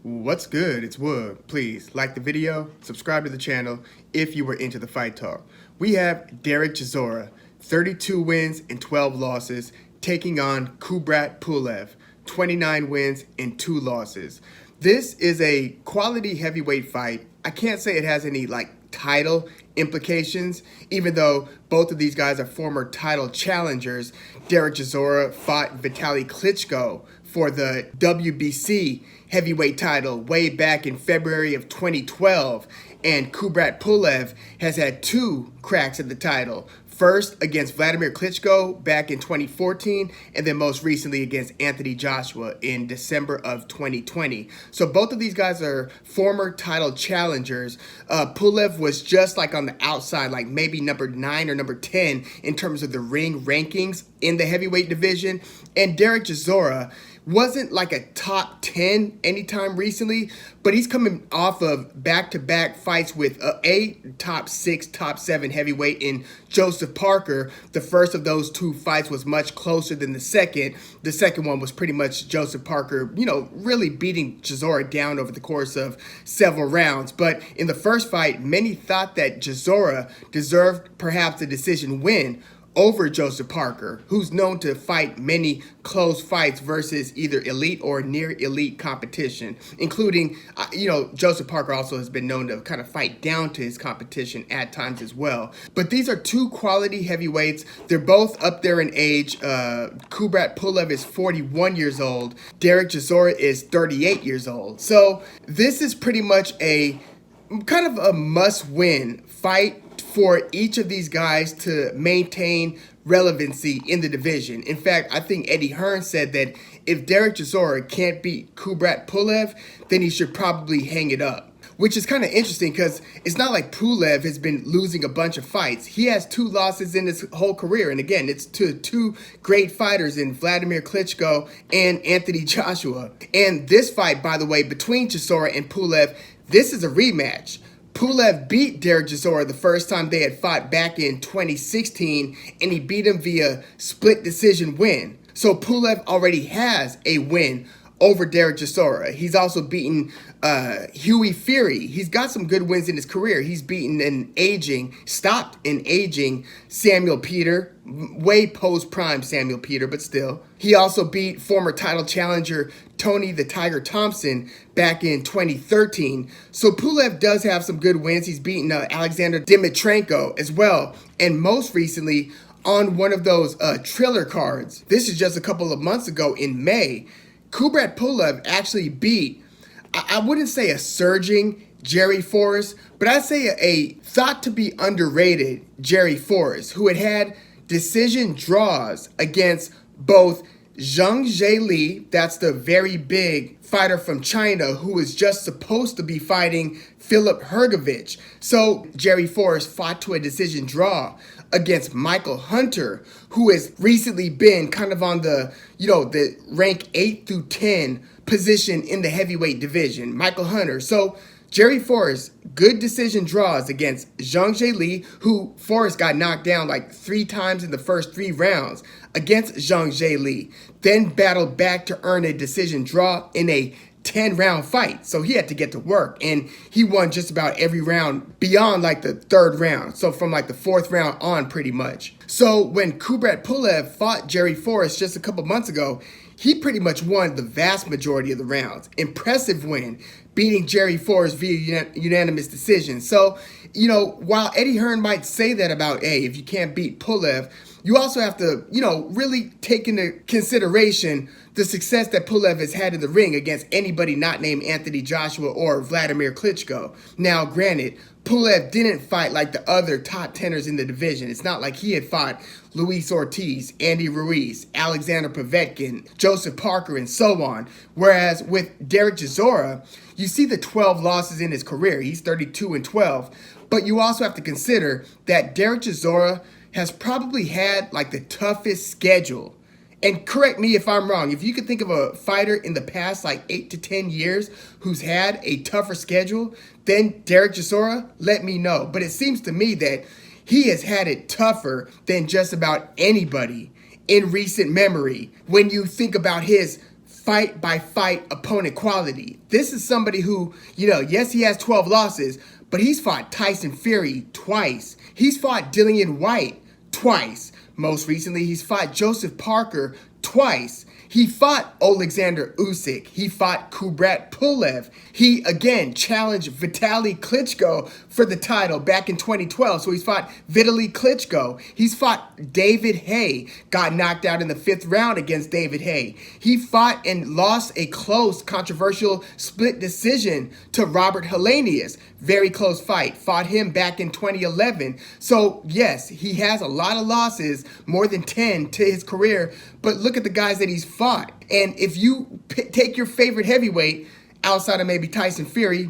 What's good? It's Woog. Please like the video, subscribe to the channel if you were into the fight talk. We have Derek Chisora, 32 wins and 12 losses, taking on Kubrat Pulev, 29 wins and 2 losses. This is a quality heavyweight fight. I can't say it has any title implications, even though both of these guys are former title challengers. Derek Chisora fought Vitali Klitschko for the WBC heavyweight title way back in February of 2012, and Kubrat Pulev has had 2 cracks at the title. First against Wladimir Klitschko back in 2014, and then most recently against Anthony Joshua in December of 2020. So both of these guys are former title challengers. Pulev was just on the outside, maybe number 9 or number 10 in terms of the ring rankings in the heavyweight division. And Derek Chisora wasn't a top 10 anytime recently, but he's coming off of back-to-back fights with a top 6, top 7 heavyweight in Joseph Parker. The first of those 2 fights was much closer than the second. The second one was pretty much Joseph Parker, really beating Chisora down over the course of several rounds. But in the first fight, many thought that Chisora deserved perhaps a decision win over Joseph Parker, who's known to fight many close fights versus either elite or near elite competition, including, Joseph Parker also has been known to kind of fight down to his competition at times as well. But these are 2 quality heavyweights. They're both up there in age. Kubrat Pulev is 41 years old. Derek Chisora is 38 years old. So this is pretty much a kind of a must-win fight for each of these guys to maintain relevancy in the division. In fact, I think Eddie Hearn said that if Derek Chisora can't beat Kubrat Pulev, then he should probably hang it up. Which is kind of interesting because it's not like Pulev has been losing a bunch of fights. He has 2 losses in his whole career. And again, it's to 2 great fighters in Wladimir Klitschko and Anthony Joshua. And this fight, by the way, between Chisora and Pulev, this is a rematch. Pulev beat Derek Chisora the first time they had fought back in 2016, and he beat him via split decision win. So Pulev already has a win over Derek Chisora. He's also beaten Hughie Fury. He's got some good wins in his career. He's beaten stopped an aging Samuel Peter, way post-prime Samuel Peter, but still. He also beat former title challenger Tony the Tiger Thompson back in 2013. So Pulev does have some good wins. He's beaten Alexander Dimitrenko as well. And most recently, on one of those Triller cards, this is just a couple of months ago in May, Kubrat Pulev actually beat, I wouldn't say a surging Jerry Forrest, but I'd say a thought to be underrated Jerry Forrest, who had decision draws against both Zhang Li, that's the very big fighter from China who was just supposed to be fighting Philip Hrgovic. So Jerry Forrest fought to a decision draw against Michael Hunter, who has recently been kind of on the rank 8 through 10 position in the heavyweight division. Michael Hunter. So Jerry Forrest, good decision draws against Zhang Li, who Forrest got knocked down 3 times in the first 3 rounds against Zhang Li, then battled back to earn a decision draw in a 10-round fight. So he had to get to work, and he won just about every round beyond the 3rd round. So from the 4th round on pretty much. So when Kubrat Pulev fought Jerry Forrest just a couple months ago, he pretty much won the vast majority of the rounds. Impressive win, beating Jerry Forrest via unanimous decision. So, while Eddie Hearn might say that about, hey, if you can't beat Pulev, you also have to, really take into consideration the success that Pulev has had in the ring against anybody not named Anthony Joshua or Wladimir Klitschko. Now, granted, Pulev didn't fight like the other top tenors in the division. It's not like he had fought Luis Ortiz, Andy Ruiz, Alexander Povetkin, Joseph Parker, and so on. Whereas with Derek Chisora, you see the 12 losses in his career. He's 32 and 12. But you also have to consider that Derek Chisora has probably had the toughest schedule. And correct me if I'm wrong. If you could think of a fighter in the past 8 to 10 years who's had a tougher schedule than Derek Chisora, let me know. But it seems to me that he has had it tougher than just about anybody in recent memory when you think about his fight-by-fight opponent quality. This is somebody who, yes, he has 12 losses, but he's fought Tyson Fury twice. He's fought Dillian Whyte twice. Most recently, he's fought Joseph Parker twice. He fought Alexander Usyk. He fought Kubrat Pulev. He, again, challenged Vitali Klitschko for the title back in 2012. So he's fought Vitali Klitschko. He's fought David Haye. Got knocked out in the 5th round against David Haye. He fought and lost a close, controversial split decision to Robert Helenius. Very close fight. Fought him back in 2011. So, yes, he has a lot of losses, more than 10 to his career. But look at the guys that he's fought. And if you take your favorite heavyweight, outside of maybe Tyson Fury,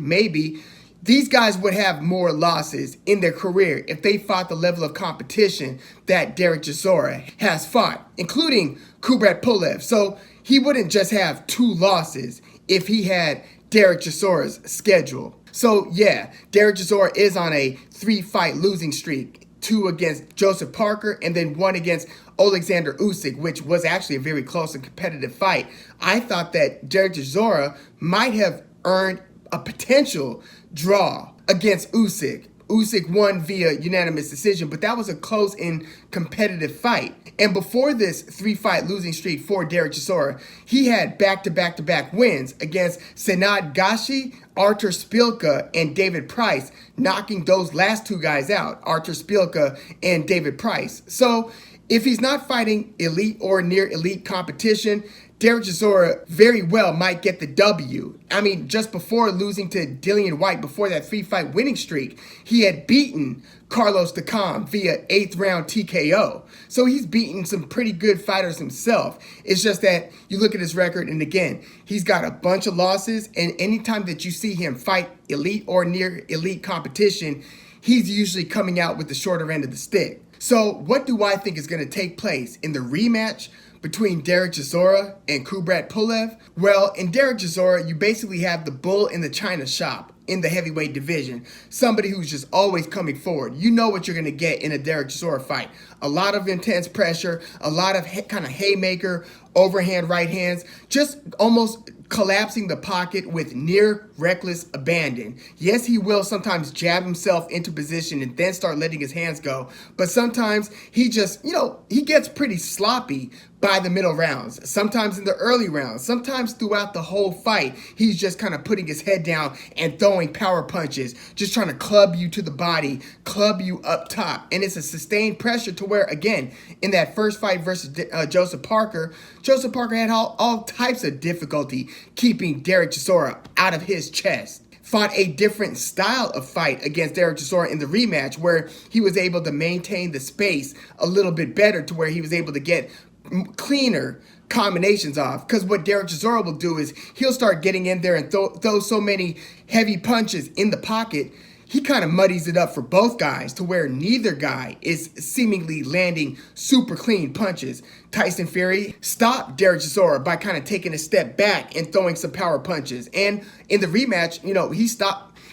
these guys would have more losses in their career if they fought the level of competition that Derek Chisora has fought, including Kubrat Pulev. So he wouldn't just have 2 losses if he had Derek Chisora's schedule. So yeah, Derek Chisora is on a 3-fight losing streak, 2 against Joseph Parker and then 1 against Alexander Usyk, which was actually a very close and competitive fight. I thought that Derek Chisora might have earned a potential draw against Usyk. Usyk won via unanimous decision, but that was a close and competitive fight. And before this 3-fight losing streak for Derek Chisora, he had back-to-back-to-back wins against Senad Gashi, Artur Szpilka, and David Price, knocking those last 2 guys out, Artur Szpilka and David Price. So if he's not fighting elite or near elite competition, Derek Chisora very well might get the W. I mean, just before losing to Dillian Whyte, before that 3-fight winning streak, he had beaten Carlos Takam via 8th round TKO. So he's beaten some pretty good fighters himself. It's just that you look at his record, and again, he's got a bunch of losses, and anytime that you see him fight elite or near elite competition, he's usually coming out with the shorter end of the stick. So what do I think is going to take place in the rematch between Derek Chisora and Kubrat Pulev? Well, in Derek Chisora, you basically have the bull in the china shop in the heavyweight division. Somebody who's just always coming forward. You know what you're going to get in a Derek Chisora fight. A lot of intense pressure, a lot of kind of haymaker, overhand right hands, just almost collapsing the pocket with near reckless abandon. Yes, he will sometimes jab himself into position and then start letting his hands go, but sometimes he just, he gets pretty sloppy by the middle rounds, sometimes in the early rounds, sometimes throughout the whole fight, he's just kind of putting his head down and throwing power punches, just trying to club you to the body, club you up top. And it's a sustained pressure to where, again, in that first fight versus Joseph Parker had all types of difficulty keeping Derek Chisora out of his chest. Fought a different style of fight against Derek Chisora in the rematch where he was able to maintain the space a little bit better to where he was able to get cleaner combinations off. Because what Derek Chisora will do is he'll start getting in there and throw so many heavy punches in the pocket, he kind of muddies it up for both guys to where neither guy is seemingly landing super clean punches. Tyson Fury stopped Derek Chisora by kind of taking a step back and throwing some power punches. And in the rematch,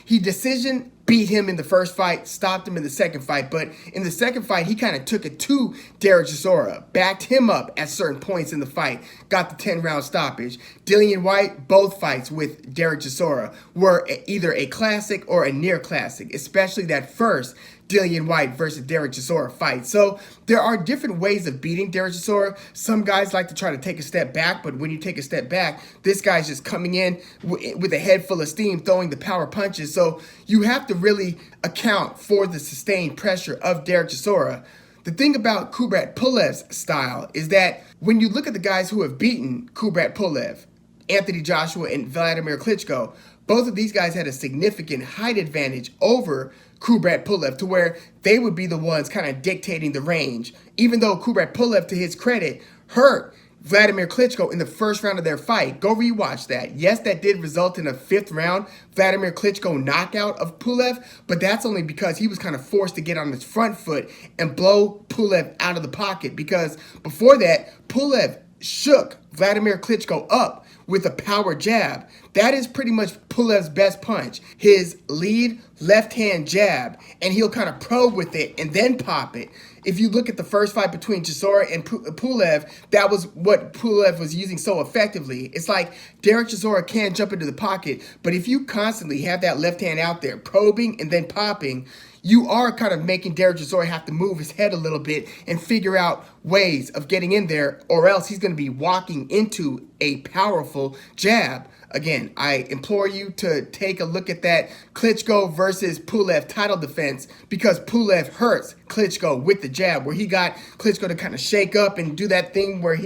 he decision beat him in the first fight, stopped him in the second fight. But in the second fight, he kind of took it to Derek Chisora, backed him up at certain points in the fight, got the 10-round stoppage. Dillian Whyte, both fights with Derek Chisora were either a classic or a near classic, especially that first Dillian Whyte versus Derek Chisora fight. So there are different ways of beating Derek Chisora. Some guys like to try to take a step back, but when you take a step back, this guy's just coming in with a head full of steam, throwing the power punches. So you have to really account for the sustained pressure of Derek Chisora. The thing about Kubrat Pulev's style is that when you look at the guys who have beaten Kubrat Pulev, Anthony Joshua and Wladimir Klitschko, both of these guys had a significant height advantage over Kubrat Pulev to where they would be the ones kind of dictating the range. Even though Kubrat Pulev, to his credit, hurt Wladimir Klitschko in the first round of their fight. Go rewatch that. Yes, that did result in a 5th round Wladimir Klitschko knockout of Pulev, but that's only because he was kind of forced to get on his front foot and blow Pulev out of the pocket, because before that, Pulev shook Wladimir Klitschko up with a power jab that is pretty much Pulev's best punch. His lead left-hand jab, and he'll kind of probe with it and then pop it. If you look at the first fight between Chisora and Pulev, that was what Pulev was using so effectively. It's like Derek Chisora can jump into the pocket, but if you constantly have that left hand out there probing and then popping, you are kind of making Derek Chisora have to move his head a little bit and figure out ways of getting in there, or else he's going to be walking into a powerful jab. Again, I implore you to take a look at that Klitschko versus Pulev title defense, because Pulev hurts Klitschko with the jab, where he got Klitschko to kind of shake up and do that thing where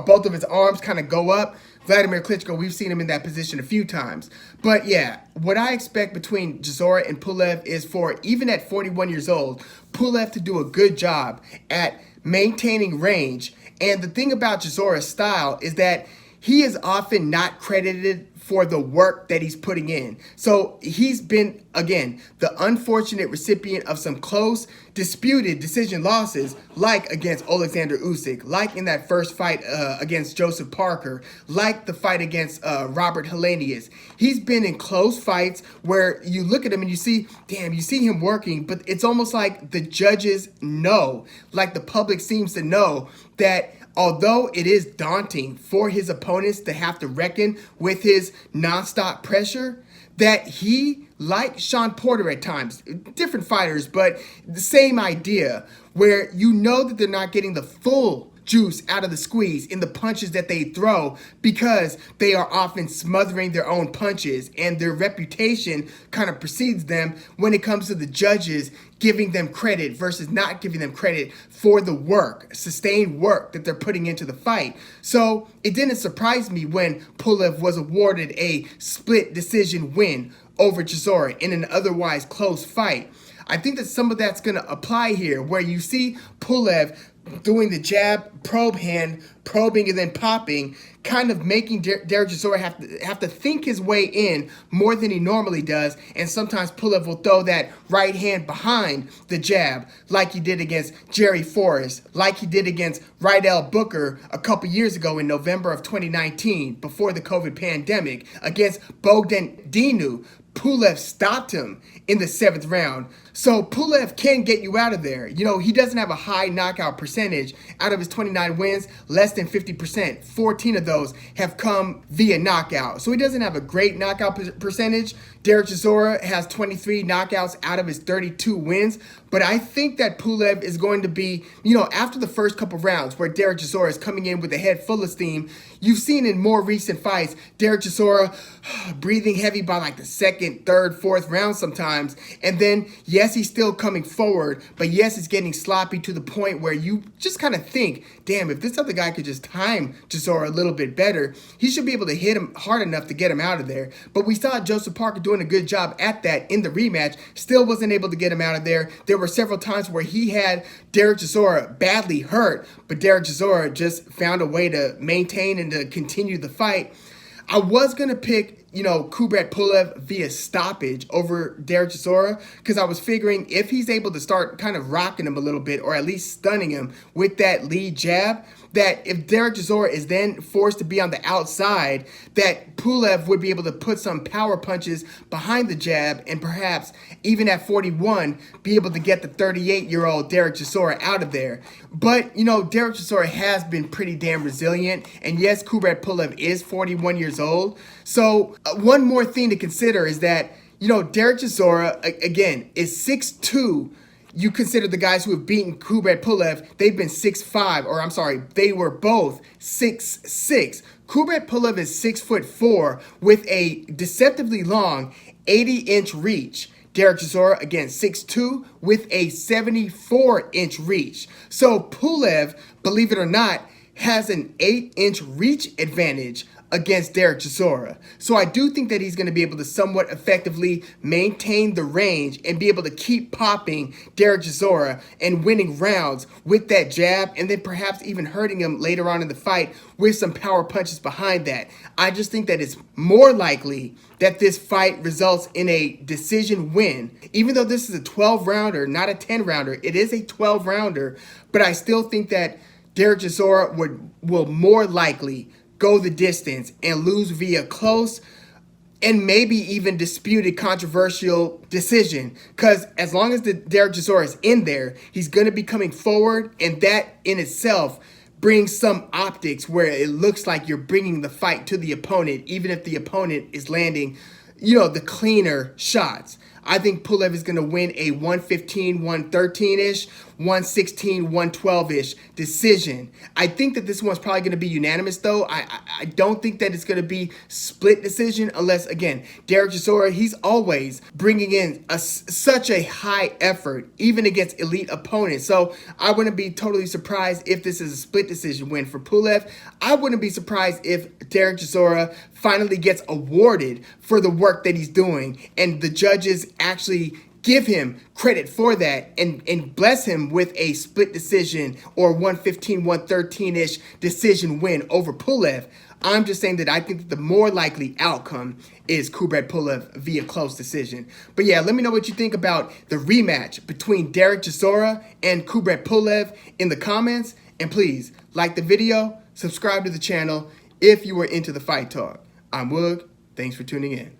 both of his arms kind of go up. Wladimir Klitschko, we've seen him in that position a few times. But yeah, what I expect between Chisora and Pulev is for, even at 41 years old, Pulev to do a good job at maintaining range. And the thing about Chisora's style is that he is often not credited for the work that he's putting in. So he's been, again, the unfortunate recipient of some close, disputed decision losses, like against Alexander Usyk, like in that first fight against Joseph Parker, like the fight against Robert Helenius. He's been in close fights where you look at him and you see, damn, you see him working, but it's almost like the judges know, like the public seems to know, that although it is daunting for his opponents to have to reckon with his nonstop pressure, that he, like Sean Porter at times, different fighters, but the same idea, where you know that they're not getting the full juice out of the squeeze in the punches that they throw, because they are often smothering their own punches, and their reputation kind of precedes them when it comes to the judges giving them credit versus not giving them credit for the work, sustained work that they're putting into the fight. So it didn't surprise me when Pulev was awarded a split decision win over Chisora in an otherwise close fight. I think that some of that's going to apply here, where you see Pulev doing the jab, probe hand, probing and then popping, kind of making Derek Chisora have to think his way in more than he normally does. And sometimes Pulev will throw that right hand behind the jab, like he did against Jerry Forrest, like he did against Rydell Booker a couple years ago in November of 2019, before the COVID pandemic, against Bogdan Dinu. Pulev stopped him in the 7th round. So Pulev can get you out of there. You know, he doesn't have a high knockout percentage. Out of his 29 wins, less than 50%. 14 of those have come via knockout. So he doesn't have a great knockout percentage. Derek Chisora has 23 knockouts out of his 32 wins. But I think that Pulev is going to be, you know, after the first couple rounds where Derek Chisora is coming in with a head full of steam, you've seen in more recent fights, Derek Chisora breathing heavy by like the 2nd, 3rd, 4th round sometimes. And then, yes, he's still coming forward, but yes, it's getting sloppy to the point where you just kind of think, damn, if this other guy could just time Chisora a little bit better, he should be able to hit him hard enough to get him out of there. But we saw Joseph Parker doing a good job at that in the rematch, still wasn't able to get him out of there. There were several times where he had Derek Chisora badly hurt, but Derek Chisora just found a way to maintain and to continue the fight. I was going to pick, you know, Kubrat Pulev via stoppage over Derek Chisora, because I was figuring if he's able to start kind of rocking him a little bit, or at least stunning him with that lead jab, that if Derek Chisora is then forced to be on the outside, that Pulev would be able to put some power punches behind the jab, and perhaps even at 41 be able to get the 38-year-old Derek Chisora out of there. But, you know, Derek Chisora has been pretty damn resilient, and yes, Kubrat Pulev is 41 years old. So one more thing to consider is that, you know, Derek Chisora, again, is 6'2". You consider the guys who have beaten Kubrat Pulev, they've been 6'5", or I'm sorry, they were both 6'6". Kubrat Pulev is 6'4", with a deceptively long 80-inch reach. Derek Chisora, again, 6'2", with a 74-inch reach. So Pulev, believe it or not, has an 8-inch reach advantage against Derek Chisora. So I do think that he's going to be able to somewhat effectively maintain the range and be able to keep popping Derek Chisora and winning rounds with that jab, and then perhaps even hurting him later on in the fight with some power punches behind that. I just think that it's more likely that this fight results in a decision win. Even though this is a 12-rounder, not a 10-rounder, it is a 12-rounder, but I still think that Derek Chisora will more likely go the distance and lose via close, and maybe even disputed controversial decision. Because as long as the Derek Chisora is in there, he's going to be coming forward, and that in itself brings some optics where it looks like you're bringing the fight to the opponent, even if the opponent is landing, the cleaner shots. I think Pulev is going to win a 115, 113-ish, 116, 112-ish decision. I think that this one's probably going to be unanimous, though. I don't think that it's going to be split decision unless, again, Derek Chisora, he's always bringing in such a high effort, even against elite opponents. So I wouldn't be totally surprised if this is a split decision win for Pulev. I wouldn't be surprised if Derek Chisora finally gets awarded for the work that he's doing, and the judges actually give him credit for that and bless him with a split decision or 115, 113-ish decision win over Pulev. I'm just saying that I think that the more likely outcome is Kubrat Pulev via close decision. But yeah, let me know what you think about the rematch between Derek Chisora and Kubrat Pulev in the comments. And please, like the video, subscribe to the channel if you were into the fight talk. I'm Woog. Thanks for tuning in.